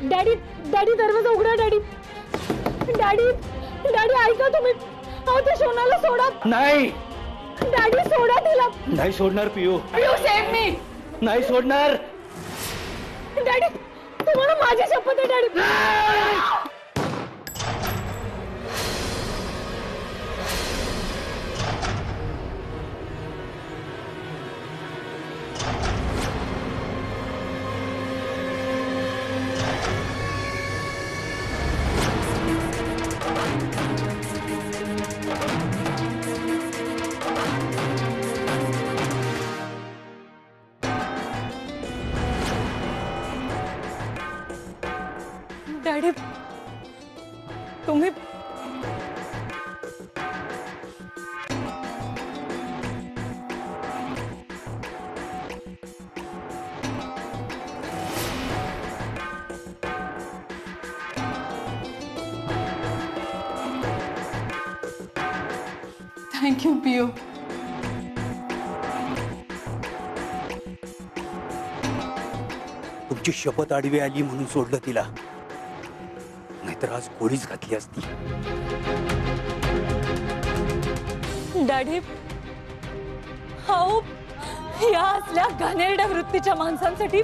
Daddy daddy दरवाजा उघडा daddy daddy daddy ऐका तुम्ही अहो ते शोनाला सोडा नाही डॅडी सोडा तिला नाही सोडणार पियू पियू सेव्ह मी नाही सोडणार डॅडी तुम्हाला माझी शपथ आहे डॅडी डॅडी तुम्ही थँक्यू पियू तुमची शपथ आडवी आली म्हणून सोडलं तिला नाहीतर आज गोळीच घातली असती डॅडी हो या असल्या घाणेरड्या वृत्तीच्या माणसांसाठी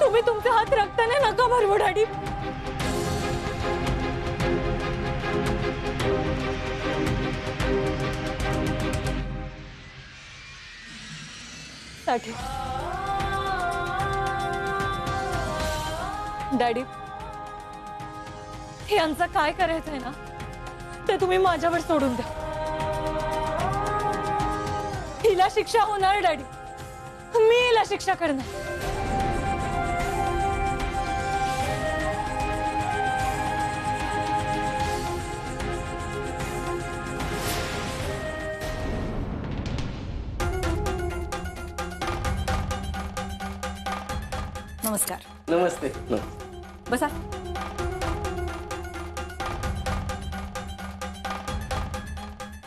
तुम्ही तुमचे हात रक्ताने नका भरवू डॅडी साठी डॅडी यांचं काय करायचंय ना ते तुम्ही माझ्यावर सोडून द्या हिला शिक्षा होणार डॅडी मी हिला शिक्षा करणार नमस्कार नमस्ते बसा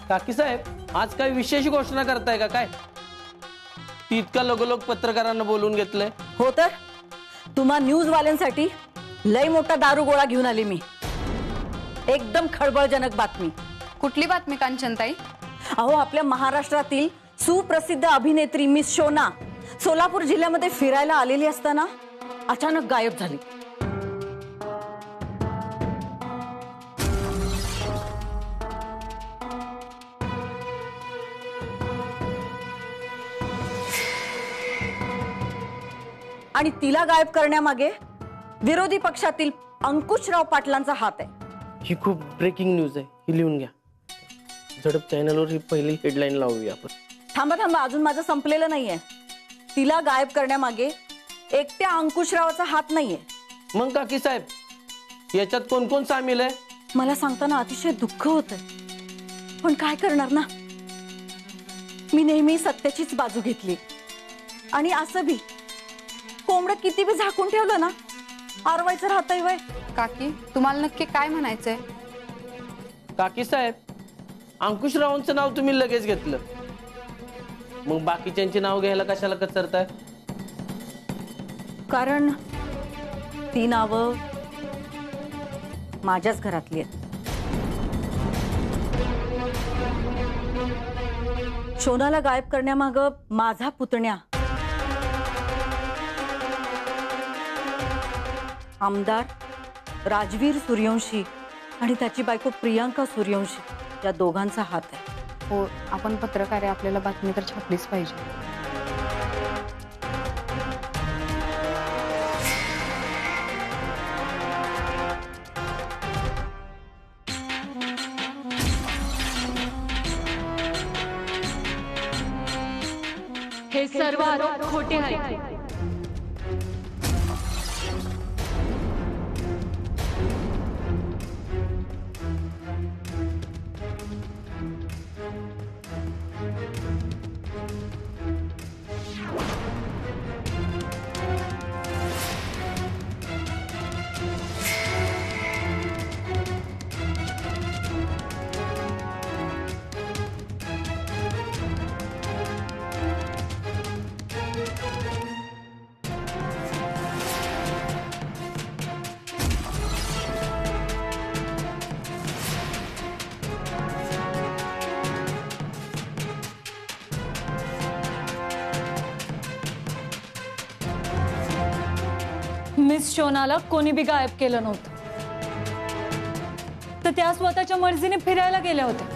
काकी साहेब आज काय विशेष घोषणा करताय का काय इतका लगोलग पत्रकारांना बोलून घेतलंय हो तर तुम्हा न्यूज वाल्यांसाठी लय मोठा दारू गोळा घेऊन आले मी एकदम खळबळजनक बातमी कुठली बातमी कांचनताई अहो आपल्या महाराष्ट्रातील सुप्रसिद्ध अभिनेत्री मिस शोना सोलापूर जिल्ह्यामध्ये फिरायला आलेली असताना अचानक गायब झाली आणि तिला गायब करण्यामागे विरोधी पक्षातील अंकुशराव पाटलांचा हात आहे ही खूप ब्रेकिंग न्यूज आहे ही लिहून घ्या झडप चॅनलवर ही पहिली हेडलाईन लावूया आपण थांबा थांबा अजून माझं संपलेलं नाहीये तिला गायब करण्यामागे एकट्या अंकुशरावाचा हात नाहीये मग काकी साहेब याच्यात कोण कोण सामील आहे मला सांगताना अतिशय दुःख होतंय पण काय करणार ना मी नेहमी सत्याचीच बाजू घेतली आणि असं बी कोंबडं किती बी झाकून ठेवलं ना आरवायचं राहतंय वय काकी तुम्हाला नक्की काय म्हणायचंय काकी साहेब अंकुशरावांचं नाव तुम्ही लगेच घेतलं मग बाकीच्यांची नाव घ्यायला कशाला कचरताय कारण ती नावं माझ्याच घरातली आहेत शोनाला गायब करण्यामागं माझा पुतण्या आमदार राजवीर सूर्यवंशी आणि त्याची बायको प्रियांका सूर्यवंशी या दोघांचा हात आहे हो आपण पत्रकार आहे आपल्याला बातमी तर छापलीच पाहिजे हे सर्व आरोप खोटे आहेत मिस शोनाला कोणी बी गायब केलं नव्हतं, तर त्या स्वतःच्या मर्जीने फिरायला गेल्या होत्या.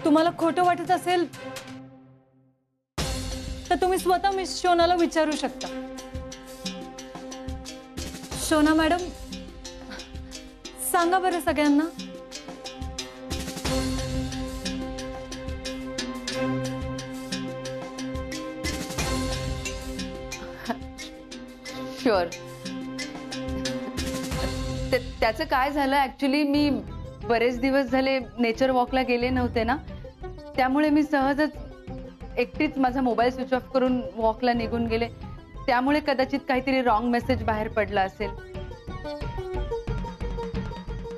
तुम्हाला खोटं वाटत असेल तर तुम्ही स्वतः मिस शोनाला विचारू शकता. शोना मॅडम, सांगा बरं सगळ्यांना. शुअर. त्याचं काय झालं, ऍक्च्युली मी बरेच दिवस झाले नेचर वॉकला गेले नव्हते ना, त्यामुळे मी सहजच एकटीच माझा मोबाईल स्विच ऑफ करून वॉकला निघून गेले. त्यामुळे कदाचित काहीतरी रॉंग मेसेज बाहेर पडला असेल.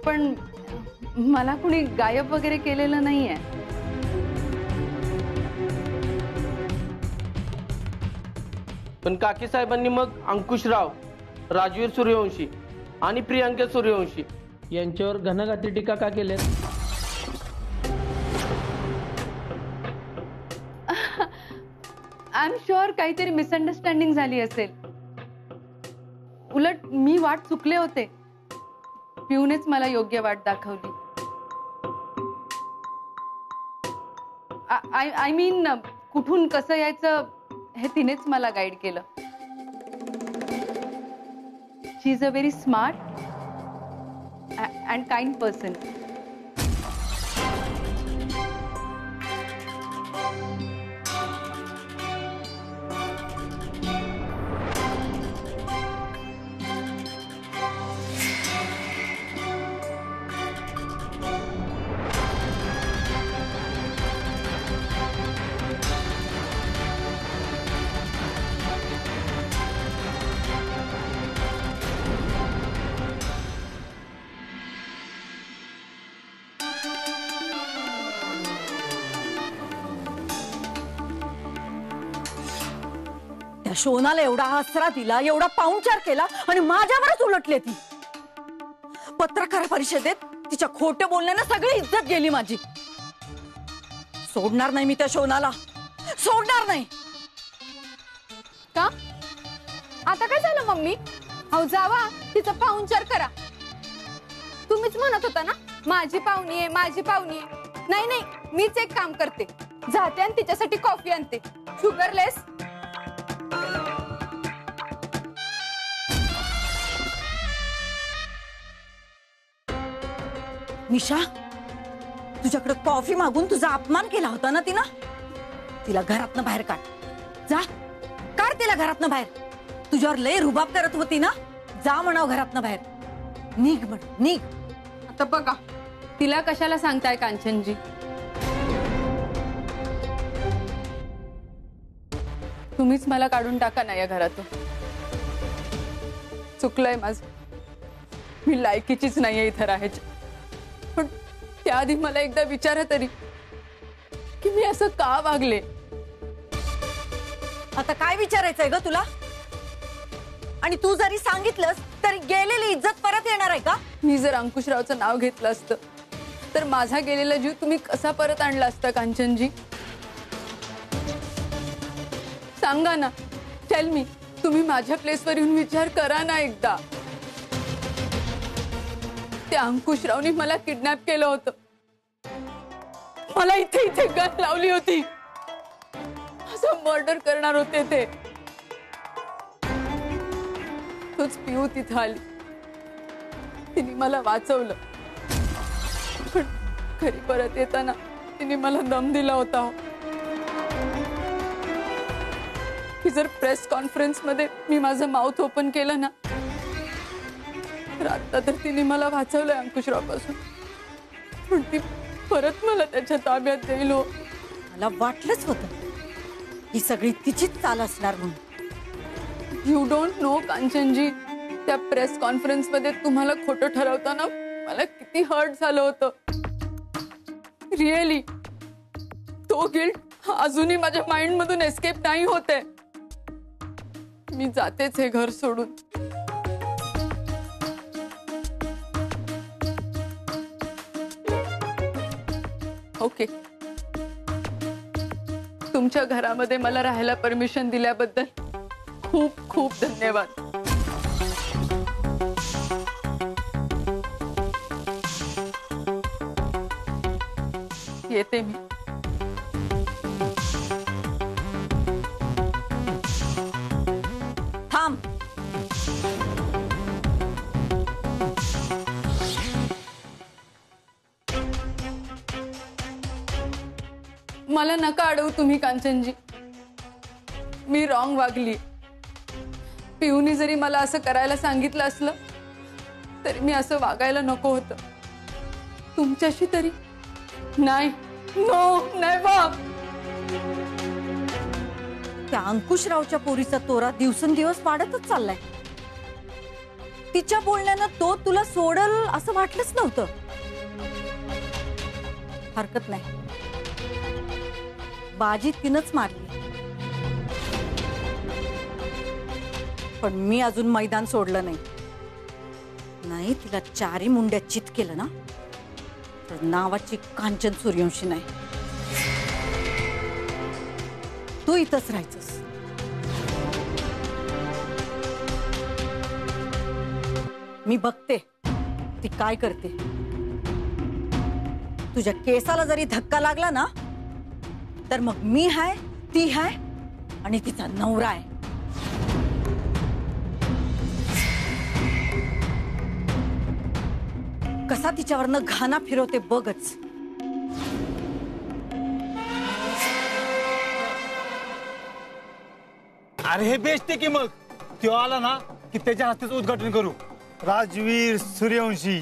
पण मला कुणी गायब वगैरे केलेलं नाहीये. पण काकी साहेबांनी मग अंकुशराव, राजवीर सूर्यवंशी आणि प्रियांका सूर्यवंशी यांच्यावर घणाघाती टीका का केल्या? आय एम शुअर काहीतरी मिसअंडरस्टँडिंग झाली असेल. उलट मी वाट चुकले होते. पिऊनेच मला योग्य वाट दाखवली. आय मीन कुठून कसं यायचं हे तिनेच मला गाईड केलं. She is a very smart and kind person. शोनाला एवढा आसरा दिला, एवढा पाहुणचार केला आणि माझ्यावरच उलटले ती. पत्रकार परिषदेत तिच्या खोटे बोलण्याने सगळी इज्जत गेली माझी. सोडणार नाही मी त्या शोनाला, सोडणार नाही. का आता काय झालं मम्मी? अहो जावा तिचा पाहुणचार करा. तुम्हीच म्हणत होता ना माझी पाहुणी आहे, माझी पाहुणी आहे. नाही नाही, मीच एक काम करते, जाते आणि तिच्यासाठी कॉफी आणते, शुगरलेस. मिशा, तुझ्याकडे कॉफी मागून तुझा अपमान केला होता ना तिनं. तिला घरातनं बाहेर काढ. जा, काढ तिला घरातनं बाहेर. तुझ्यावर लय रुबाब करत होती ना, जा म्हणाव घरातनं बाहेर. निघ म्हण, निघ. आता बघा तिला कशाला सांगताय कांचनजी. तुम्हीच मला काढून टाका ना या घरातून. चुकलंय माझं. मी लायकीचीच नाहीये इथं राहायची. पण त्याआधी मला एकदा विचारा तरी की मी असं का वागले. आता काय विचारायचंय ग तुला? आणि तू जरी सांगितलंस तरी गेलेली इज्जत परत येणार आहे का? मी जर अंकुशरावचं नाव घेतलं असतं तर माझा गेलेला जीव तुम्ही कसा परत आणला असता कांचनजी? सांगा ना, टेल मी. तुम्ही माझ्या प्लेसवर येऊन विचार करा ना एकदा. त्या अंकुशरावनी मला किडनॅप केलं होतं. मला इथे इथे गन लावली होती. असं मर्डर करणार होते ते. तोच पिऊ तिथं आली. तिने मला वाचवलं. पण घरी परत येताना तिने मला दम दिला होता की जर प्रेस कॉन्फरन्स मध्ये मी माझं माउथ ओपन केलं ना तर आता तर तिने मला वाचवलंय अंकुशराव पासून. पण ती परत मला त्याच्या ताब्यात देईल हो. मला वाटलंच होतं ही सगळी तिचीच चाल असणार म्हणून. यू डोंट नो कांचनजी, त्या प्रेस कॉन्फरन्स मध्ये तुम्हाला खोटं ठरवताना मला किती हर्ट झालं होतं. रिअली तो गिल्ट अजूनही माझ्या माइंड मधून एस्केप नाही होते. मी जातेच हे घर सोडून. ओके, तुमच्या घरामध्ये मला राहायला परमिशन दिल्याबद्दल खूप खूप धन्यवाद. येते मी. थांब. मला नका अडवू तुम्ही कांचनजी. मी रॉंग वागली. पिऊनी जरी मला असं करायला सांगितलं असलं तरी मी असं वागायला नको होतं. तुमच्याशी तरी नाही. No never. त्या अंकुशरावच्या पोरीचा तोरा दिवसेंदिवस वाढतच चाललाय. तिच्या बोलण्यानं तो तुला सोडल असं वाटलंच नव्हतं. हरकत नाही, बाजी तिनंच मारली. पण मी अजून मैदान सोडलं नाही. नाही तिला चारी मुंड्या चित केलं ना तर नावाची कांचन सूर्यवंशी नाही. तू इथंच राहायचंस. मी बघते ती काय करते. तुझ्या केसाला जरी धक्का लागला ना तर मग मी हाय, ती हाय आणि तिचा नवरा आहे. कसा तिच्यावरनं घाना फिरवते बघच. अरे हे बेस्ट की मग तो आला ना की त्याच्या हस्तेच उद्घाटन करू. राजवीर सूर्यवंशी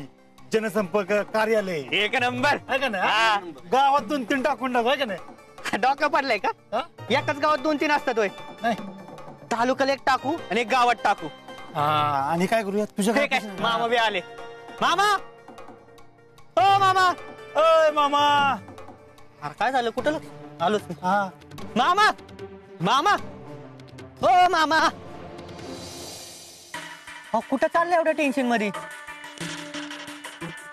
जनसंपर्क कार्यालय. एक नंबर आहे का नाही? गावात 2-3 टाकून टाकू. आहे का नाही? डॉक्टर पडलाय का? हा? एकाच गावात 2-3 असतात होय. नाही. तालुक्याला एक टाकू आणि एक गावात टाकू. हा, आणि काय करूया तुझ्या ठीक आहे. घरात- मामा बी आले. मामा ओ मामा. ओय मामा. अरे काय झालं? कुठं आलोच मी. हा मामा मामा ओ मामा. अहो कुठं चाललंय एवढ्या टेन्शन मध्ये?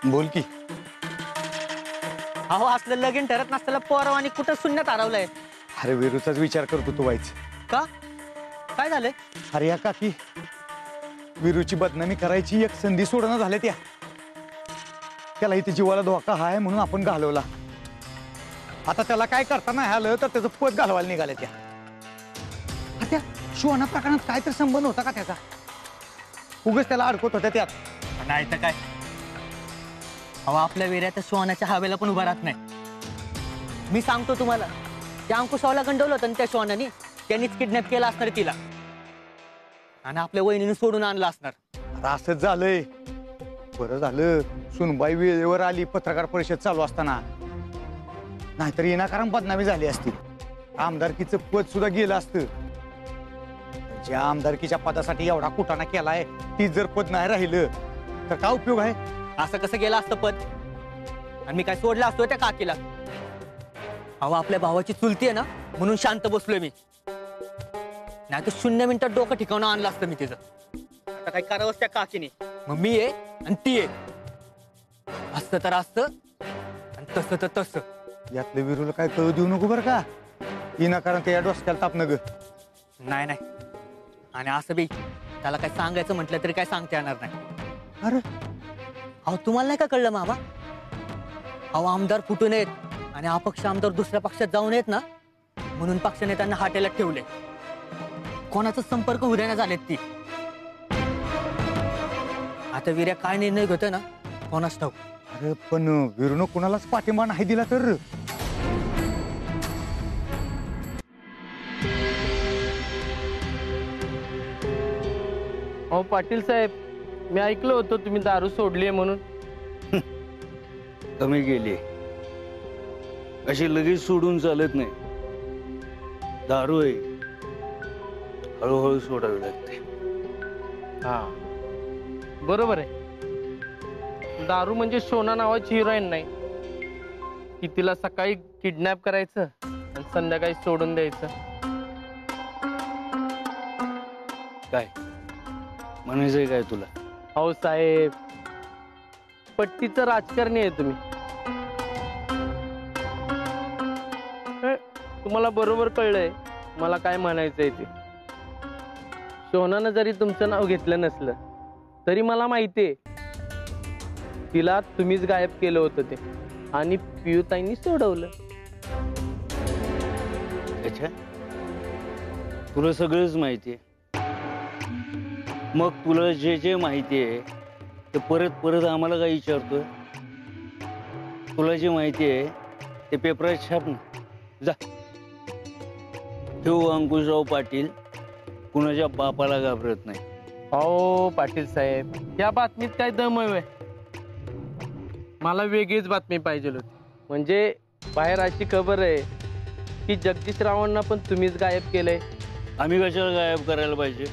बोल की. अहो असलं लगीन ठरत नसताना पोरव आणि कुठं शून्यात हरवलंय. अरे विरूचाच विचार करतो तू व्हायच. का? काय झालंय? अरे या काकी विरूची बदनामी करायची एक संधी सोडणं झाल्या त्याला इथे जीवाला धोका हाय म्हणून आपण घालवला. आता त्याला काय करता नाही आलं तर त्याचं पद घालवायला निघाले. त्या शिवाना प्रकरणात काय तर संबंध होता का त्याचा? उगाच त्याला अडकत होत्या त्यात. नाही तर काय. अहो आपल्या वेऱ्यात श्वानाच्या हवेला पण उभा राहत नाही. मी सांगतो तुम्हाला, त्या अंकुशावला गंडवलं होतं त्या श्वानाने. त्यांनीच किडनॅप केला असणार तिला आणि आपल्या वहिनीने सोडून आणलं असणार. आता असंच झालंय. बरं झालं सुनबाई वेळेवर आली पत्रकार परिषद चालू असताना. नाहीतर विनाकारण बदनामी झाली असती. आमदारकीचं पद सुद्धा गेलं असतं. ज्या आमदारकीच्या पदासाठी एवढा कुटाणा केलाय ती जर पद नाही राहिलं तर काय उपयोग आहे? असं कसं गेलं असतं पद? आणि मी काय सोडलं असतो त्या काकीला? अहो आपल्या भावाची चुलती आहे ना म्हणून शांत बसलोय मी. नाही तर 0 मिनिटात डोकं ठिकाणं आणलं असतं मी तिचं. आता काय करावंच त्या काकीने. मग मी आहे आणि ती आहे. असतं तर असतं आणि तसं तर तसं. यातलं विरूला काय कळू देऊ नको बरं का. विनाकारण त्या डोसक्याला ताप नग. नाही नाही. आणि असं बी त्याला काय सांगायचं म्हटलं तरी काय सांगता येणार नाही. अरे अहो तुम्हाला नाही का कळलं मामा? अहो आमदार फुटून येत आणि अपक्ष आमदार दुसऱ्या पक्षात जाऊन येत ना म्हणून पक्षाने त्यांना हाटेला ठेवले. कोणाचा संपर्क उद्या झालेत ती. आता विर्या काय निर्णय घेतोय ना कोणाच ठाऊक. अरे पण विरूनं कुणालाच पाठिंबा नाही दिला तर? अहो पाटील साहेब, मी ऐकलं होतं तुम्ही दारू सोडलीये म्हणून. कमी गेली. अशी लगेच सोडून चालत नाही. दारू आहे, हळूहळू सोडावी लागते. हा बरोबर आहे. दारू म्हणजे सोना नावाची हिरोईन नाही की तिला सकाळी किडनॅप करायचं आणि संध्याकाळी सोडून द्यायचं. काय म्हणायचंय काय तुला? अहो साहेब, पट्टीचं राजकारणी आहे तुम्ही. तुम्हाला बरोबर कळलंय मला काय म्हणायचंय ते. सोनानं जरी तुमचं नाव घेतलं नसलं तरी मला माहितीये तिला तुम्हीच गायब केलं होतं ते आणि पियुताईंनी सोडवलं. अच्छा, तुला सगळंच माहितीये. मग तुला जे जे माहितीये ते परत परत आम्हाला काय विचारतोय? तुला जे माहितीये ते पेपरात छाप ना, जा. ठेवू अंकुशराव पाटील कुणाच्या बापाला घाबरत नाही. अहो पाटील साहेब, या बातमीत काय दम आहे? मला वेगळीच बातमी पाहिजे होती. म्हणजे बाहेर अशी खबर आहे की जगदीशरावांना पण तुम्हीच गायब केलंय. आम्ही कशाला गायब करायला पाहिजे?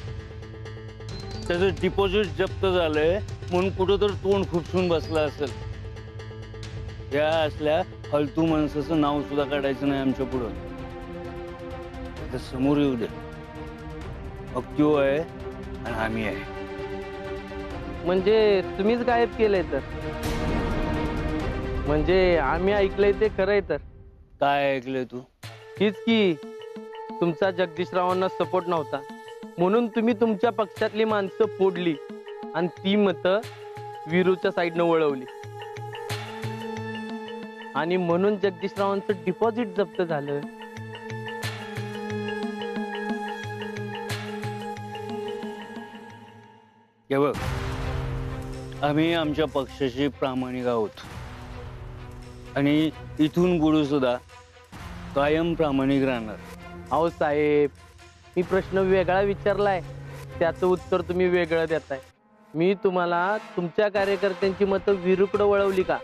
त्याचं डिपॉझिट जप्त झालंय म्हणून कुठं तर तोंड खुपसून बसला असेल. या असल्या फालतू माणसाचं नाव सुद्धा काढायचं नाही आमच्या पुढं. तर समोर येऊ दे, मग तो आहे आणि आम्ही आहे. म्हणजे तुम्हीच गायब केलंय तर? म्हणजे आम्ही ऐकलंय ते खरंय तर? काय ऐकलंय तू? हीच की तुमचा जगदीशरावांना सपोर्ट नव्हता म्हणून तुम्ही तुमच्या पक्षातली माणसं फोडली आणि ती मतं वीरूच्या साईडनं वळवली आणि म्हणून जगदीशरावांचं डिपॉझिट जप्त झालं. हे बघ, आम्ही आमच्या पक्षाशी प्रामाणिक आहोत आणि इथून पुढे सुद्धा कायम प्रामाणिक राहणार. अहो साहेब, मी प्रश्न वेगळा विचारलाय, त्याचं उत्तर तुम्ही वेगळं देताय. मी तुम्हाला तुमच्या कार्यकर्त्यांची मतं वीरूकडे वळवली का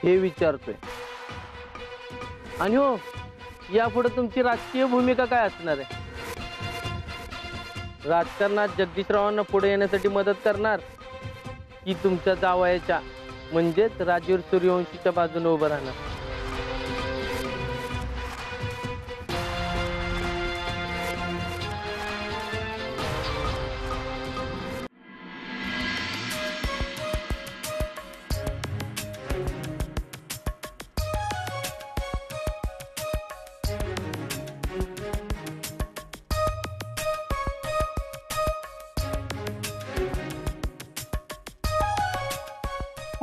हे विचारतोय. आणि हो, यापुढे तुमची राजकीय भूमिका काय असणार आहे? राजकारणात जगदीशरावांना पुढे येण्यासाठी मदत करणार की तुमच्या जावयाच्या म्हणजेच राजीव सूर्यवंशीच्या बाजूने उभं राहणार?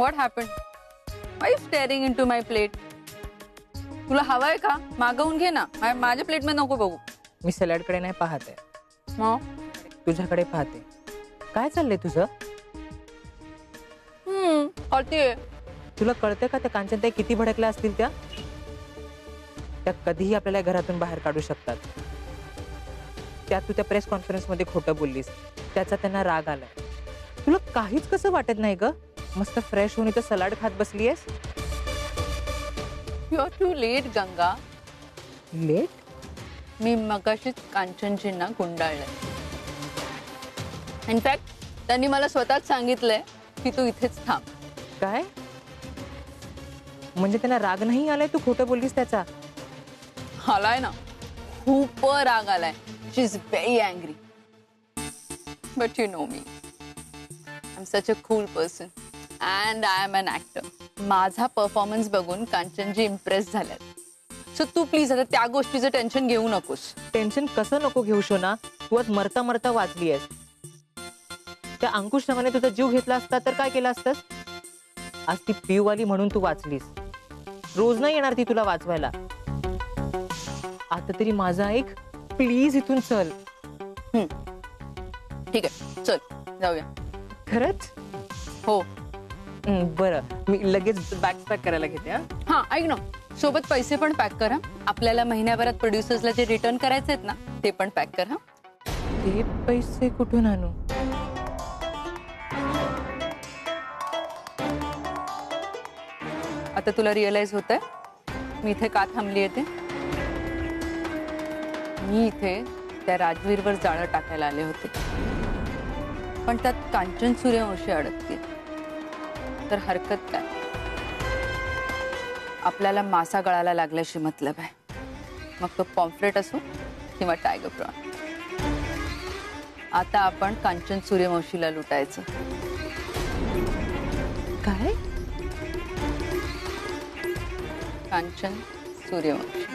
What happened? Why are you staring into my plate? तुला हवाय का? मागवून घे ना. माझ्या प्लेट मध्ये नको बघू. मी सॅलड कडे नाही पाहते, मग तुझ्याकडे पाहते. काय चाललंय तुझं? कळतेय. तुला कळतंय का त्या कांचनताई किती भडकल्या असतील? त्या कधीही आपल्याला घरातून बाहेर काढू शकतात. त्यात तू त्या प्रेस कॉन्फरन्स मध्ये खोटं बोललीस, त्याचा त्यांना राग आलाय. तुला काहीच कसं वाटत नाही ग? मस्त फ्रेश होऊन इथं सलाड खात बसलीयस. You are too late Ganga. Late? मी मगाशीच कांचनजींना गुंडाळलंय. इनफॅक्ट त्यांनी मला स्वतःच सांगितलंय की तू इथेच थांब. काय म्हणजे त्यांना राग नाही आलाय तू खोटं बोललीस त्याचा? आलाय ना, खूप राग आलाय. She is very angry. But you know me, I am such a cool person and I am an actor. माझा परफॉर्मन्स बघून कांचनजी इम्प्रेस झाल्यात. सो तू प्लीज आता त्या गोष्टीचं टेन्शन घेऊ नकोस. टेन्शन कसं नको घेऊ शोना? तू आज मरता मरता वाचली आहेस. त्या अंकुश नावाने तुझा जीव घेतला असता तर काय केलं असतंस? आज ती पिऊवाली म्हणून तू वाचलीस. रोज नाही येणार ती तुला वाचवायला. आता तरी माझा ऐक प्लीज, इथून चल. ठीक आहे, चल जाऊया. खरंच? हो. बरं, मी लगेच बॅग्स पॅक करायला घेते. हा ऐक ना, सोबत पैसे पण पॅक करा. आपल्याला महिन्याभरात प्रोड्युसर्सला जे रिटर्न करायचे आहेत ना ते पण पॅक कर. हा, ते पैसे कुठून आणू? आता तुला रिअलाइज होतंय मी इथे का थांबली येते? मी इथे त्या राजवीरवर जाळं टाकायला आले होते, पण त्यात कांचन सूर्यवंशी अडकते. तर हरकत काय, आपल्याला मासा गळाला लागल्याशी मतलब आहे. मग तो पॉम्फ्रेट असो किंवा टायगर प्रॉन. आता आपण कांचन सूर्यवंशीला लुटायचं. काय? कांचन सूर्यवंशी.